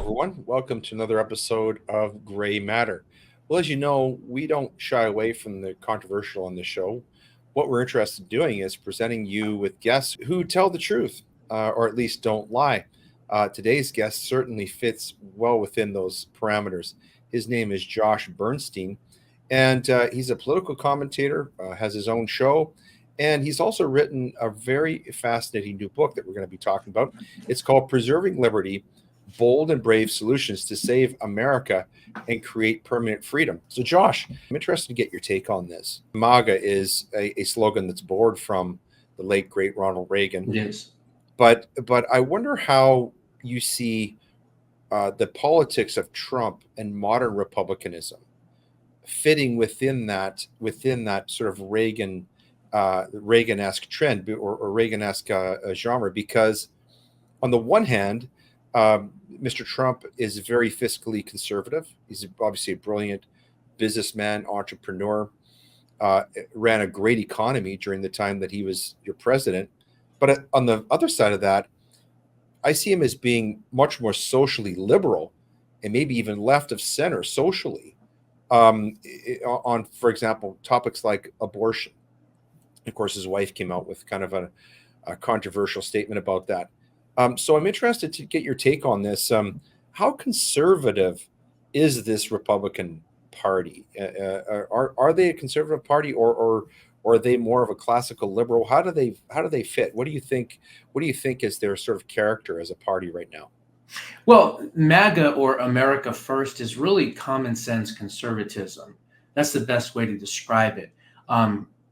everyone. Welcome to another episode of Gray Matter. Well, as you know, we don't shy away from the controversial on the show. What we're interested in doing is presenting you with guests who tell the truth, or at least don't lie. Today's guest certainly fits well within those parameters. His name is Josh Bernstein, and he's a political commentator, has his own show, and he's also written a very fascinating new book that we're going to be talking about. It's called Preserving Liberty: Bold and Brave Solutions to Save America and Create Permanent Freedom. So, Josh, I'm interested to get your take on this. MAGA is a slogan that's borrowed from the late, great Ronald Reagan. It is. But I wonder how you see the politics of Trump and modern republicanism fitting within that sort of Reagan-esque trend or Reagan-esque genre. Because on the one hand, Mr. Trump is very fiscally conservative. He's obviously a brilliant businessman, entrepreneur, ran a great economy during the time that he was your president. But on the other side of that, I see him as being much more socially liberal and maybe even left of center socially on, for example, topics like abortion. Of course, his wife came out with kind of a controversial statement about that. So I'm interested to get your take on this. How conservative is this Republican Party? Are they a conservative party, or are they more of a classical liberal? How do they fit? What do you think? What do you think is their sort of character as a party right now? Well, MAGA, or America First, is really common sense conservatism. That's the best way to describe it.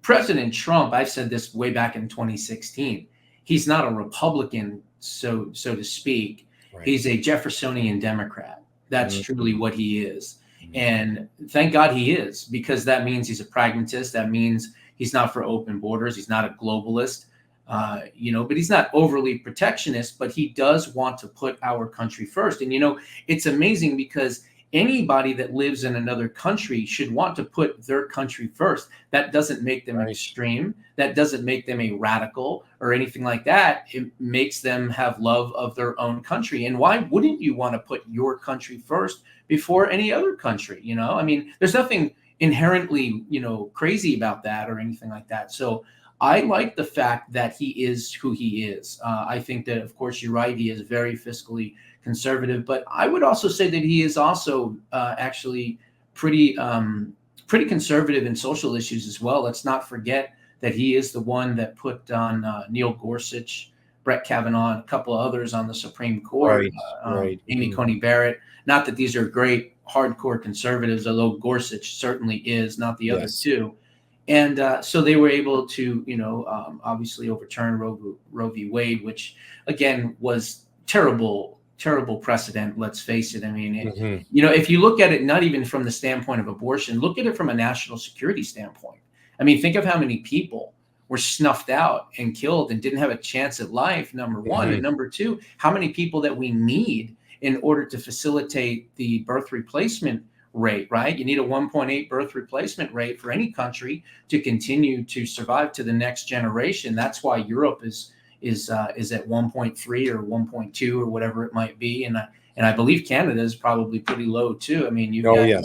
President Trump, I've said this way back in 2016, he's not a Republican, so to speak. Right. He's a Jeffersonian Democrat. That's truly what he is. And thank God he is, because that means he's a pragmatist. That means he's not for open borders. He's not a globalist, but he's not overly protectionist, but he does want to put our country first. And, it's amazing because anybody that lives in another country should want to put their country first. That doesn't make them extreme. That doesn't make them a radical or anything like that. It makes them have love of their own country. And why wouldn't you want to put your country first before any other country? I mean, there's nothing inherently, crazy about that or anything like that. So I like the fact that he is who he is. I think that, of course, you're right. He is very fiscally conservative, but I would also say that he is also actually pretty conservative in social issues as well. Let's not forget that he is the one that put on Neil Gorsuch, Brett Kavanaugh, and a couple of others on the Supreme Court, Amy Coney Barrett. Not that these are great hardcore conservatives, although Gorsuch certainly is, not the other two. And so they were able to, obviously overturn Roe v. Wade, which, again, was terrible precedent. Let's face it. I mean, if you look at it, not even from the standpoint of abortion, look at it from a national security standpoint. I mean, think of how many people were snuffed out and killed and didn't have a chance at life, number one. And number two, how many people that we need in order to facilitate the birth replacement rate, right? You need a 1.8 birth replacement rate for any country to continue to survive to the next generation. That's why Europe is at 1.3 or 1.2 or whatever it might be, and I believe Canada is probably pretty low too. I mean, you've got a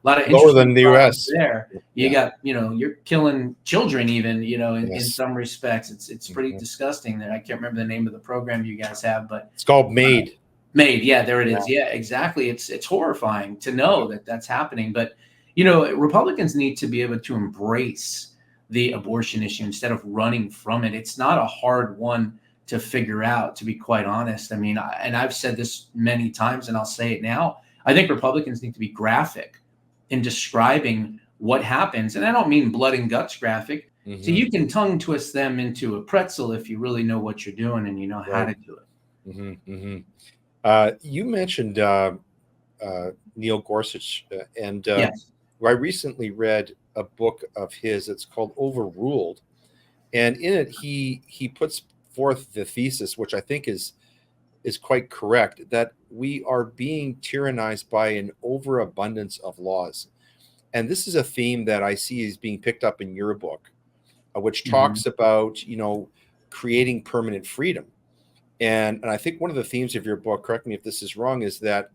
lot of lower than the U.S. there. You got you're killing children even in some respects. It's pretty disgusting. That I can't remember the name of the program you guys have, but it's called MAID. MAID, yeah, there it is. Yeah, exactly. It's horrifying to know that that's happening. But Republicans need to be able to embrace the abortion issue instead of running from it. It's not a hard one to figure out, to be quite honest. I mean, and I've said this many times, and I'll say it now. I think Republicans need to be graphic in describing what happens. And I don't mean blood and guts graphic. So you can tongue twist them into a pretzel if you really know what you're doing and you know how to do it. You mentioned Neil Gorsuch, and Yes. I recently read a book of his. It's called Overruled, and in it he puts forth the thesis, which I think is quite correct, that we are being tyrannized by an overabundance of laws. And this is a theme that I see is being picked up in your book, which talks about creating permanent freedom. And I think one of the themes of your book, correct me if this is wrong, is that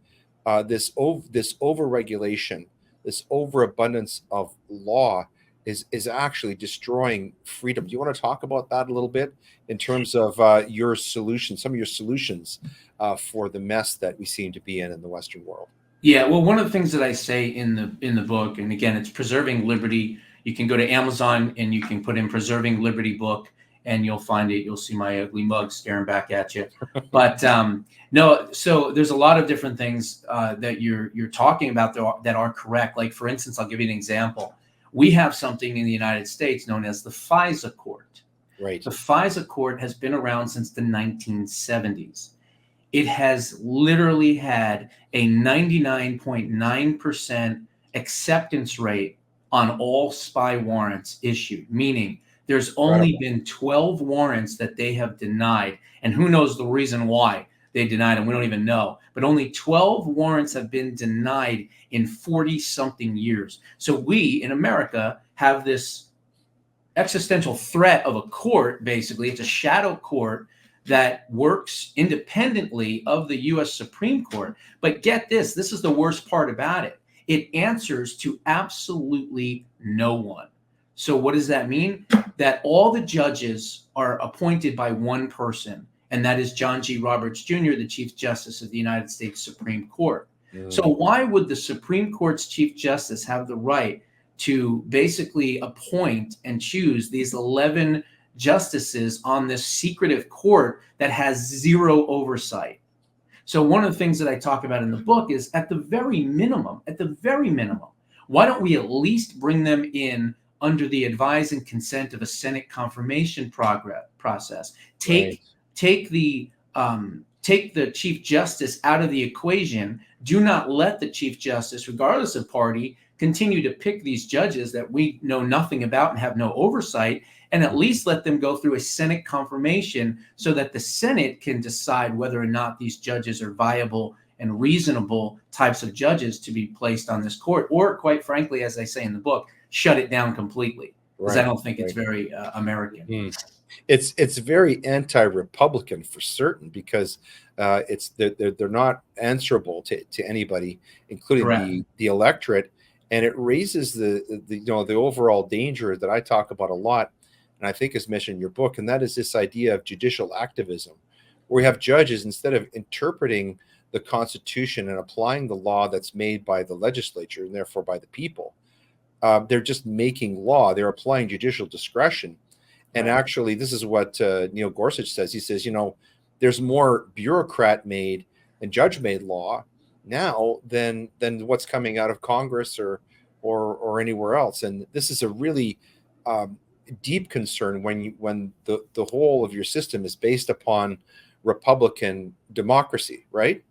this overregulation, this overabundance of law is actually destroying freedom. Do you want to talk about that a little bit in terms of your solutions, some of your solutions for the mess that we seem to be in the Western world? Yeah, well, one of the things that I say in the book, and again, it's preserving liberty. You can go to Amazon and you can put in "Preserving Liberty" book, and you'll find it. You'll see my ugly mug staring back at you. But no, so there's a lot of different things that you're talking about that are correct. Like, for instance, I'll give you an example. We have something in the United States known as the FISA court. Right. The FISA court has been around since the 1970s. It has literally had a 99.9% acceptance rate on all spy warrants issued, meaning there's only been 12 warrants that they have denied. And who knows the reason why they denied them? We don't even know. But only 12 warrants have been denied in 40 something years. So we in America have this existential threat of a court, basically. It's a shadow court that works independently of the U.S. Supreme Court. But get this, this is the worst part about it. It answers to absolutely no one. So what does that mean? That all the judges are appointed by one person, and that is John G. Roberts Jr., the Chief Justice of the United States Supreme Court. So why would the Supreme Court's Chief Justice have the right to basically appoint and choose these 11 justices on this secretive court that has zero oversight? So one of the things that I talk about in the book is at the very minimum, why don't we at least bring them in under the advise and consent of a Senate confirmation process? Take the Chief Justice out of the equation. Do not let the Chief Justice, regardless of party, continue to pick these judges that we know nothing about and have no oversight, and at least let them go through a Senate confirmation so that the Senate can decide whether or not these judges are viable and reasonable types of judges to be placed on this court, or quite frankly, as I say in the book, shut it down completely, because I don't think it's very American. It's very anti-Republican for certain, because they're not answerable to anybody, including the electorate, and it raises the overall danger that I talk about a lot, and I think is mentioned in your book, and that is this idea of judicial activism, where we have judges, instead of interpreting the Constitution and applying the law that's made by the legislature and therefore by the people, they're just making law. They're applying judicial discretion. And actually, this is what Neil Gorsuch says. He says, there's more bureaucrat-made and judge-made law now than what's coming out of Congress or anywhere else. And this is a really deep concern when the whole of your system is based upon Republican democracy, right?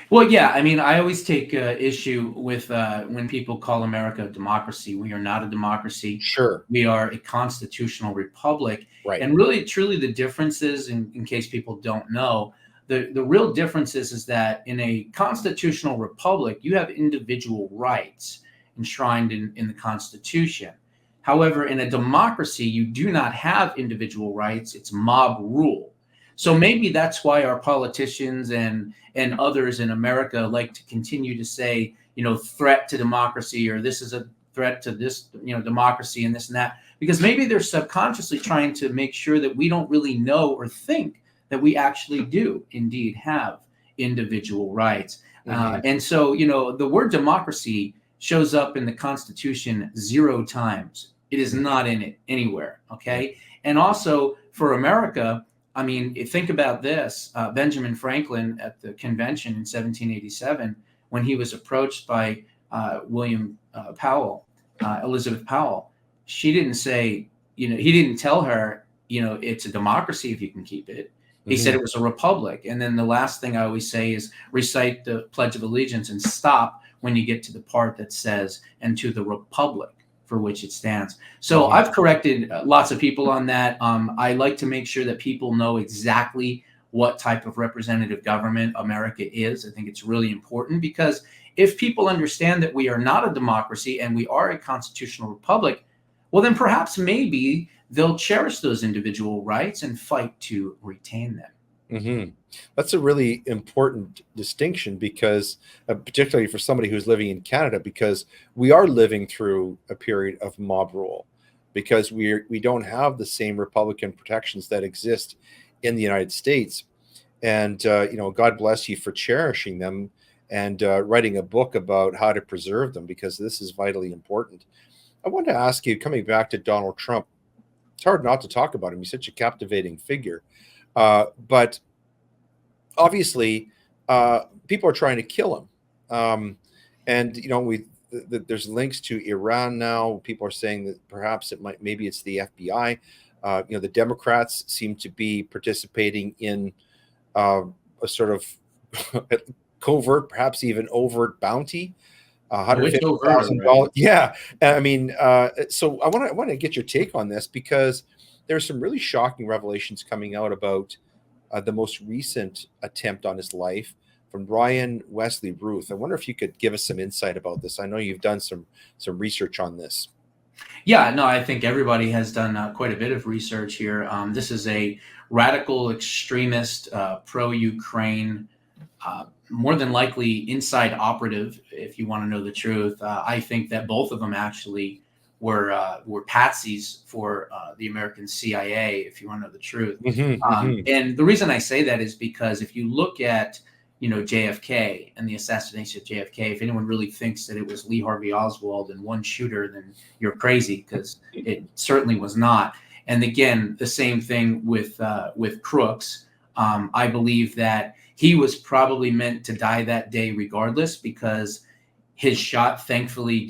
Well, yeah. I mean, I always take issue with when people call America a democracy. We are not a democracy. Sure. We are a constitutional republic. Right. And really, truly, the difference is, in case people don't know, the real difference is that in a constitutional republic, you have individual rights enshrined in the Constitution. However, in a democracy, you do not have individual rights. It's mob rule. So maybe that's why our politicians and others in America like to continue to say, threat to democracy, or this is a threat to this, democracy and this and that, because maybe they're subconsciously trying to make sure that we don't really know or think that we actually do indeed have individual rights. And so, the word democracy shows up in the Constitution 0 times. It is not in it anywhere. Okay. And also for America, I mean, think about this. Benjamin Franklin at the convention in 1787, when he was approached by Elizabeth Powell, she didn't say, he didn't tell her, it's a democracy if you can keep it. He said it was a republic. And then the last thing I always say is recite the Pledge of Allegiance and stop when you get to the part that says, and to the republic for which it stands. So I've corrected lots of people on that. I like to make sure that people know exactly what type of representative government America is. I think it's really important, because if people understand that we are not a democracy and we are a constitutional republic, well, then perhaps maybe they'll cherish those individual rights and fight to retain them. Hmm. That's a really important distinction because, particularly for somebody who's living in Canada, because we are living through a period of mob rule, because we don't have the same Republican protections that exist in the United States. And God bless you for cherishing them and writing a book about how to preserve them, because this is vitally important. I want to ask you, coming back to Donald Trump, it's hard not to talk about him. He's such a captivating figure. But obviously, people are trying to kill him. And there's links to Iran now. People are saying that perhaps maybe it's the FBI. The Democrats seem to be participating in a sort of covert, perhaps even overt bounty. Oh, it's overt $150,000. already. Yeah, I mean, so I want to get your take on this, because there's some really shocking revelations coming out about the most recent attempt on his life from Brian Wesley Ruth. I wonder if you could give us some insight about this. I know you've done some research on this. Yeah, no, I think everybody has done quite a bit of research here. This is a radical extremist, pro-Ukraine, more than likely inside operative. If you want to know the truth, I think that both of them actually were patsies for the American CIA. If you want to know the truth, and the reason I say that is because if you look at JFK and the assassination of JFK, if anyone really thinks that it was Lee Harvey Oswald and one shooter, then you're crazy, because it certainly was not. And again, the same thing with Crooks. I believe that he was probably meant to die that day regardless, because his shot thankfully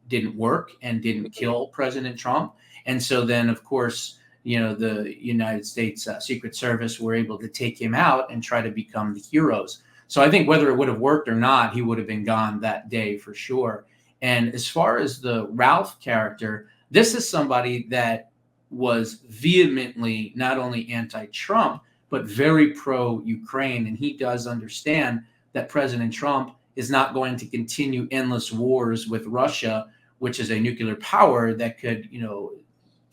didn't work and didn't kill President Trump. And so then, of course, the United States Secret Service were able to take him out and try to become the heroes. So I think whether it would have worked or not, he would have been gone that day for sure. And as far as the Ralph character, this is somebody that was vehemently not only anti-Trump, but very pro-Ukraine. And he does understand that President Trump is not going to continue endless wars with Russia, which is a nuclear power that could,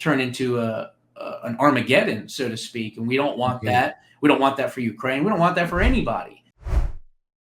turn into an Armageddon, so to speak. And we don't want that. We don't want that for Ukraine. We don't want that for anybody.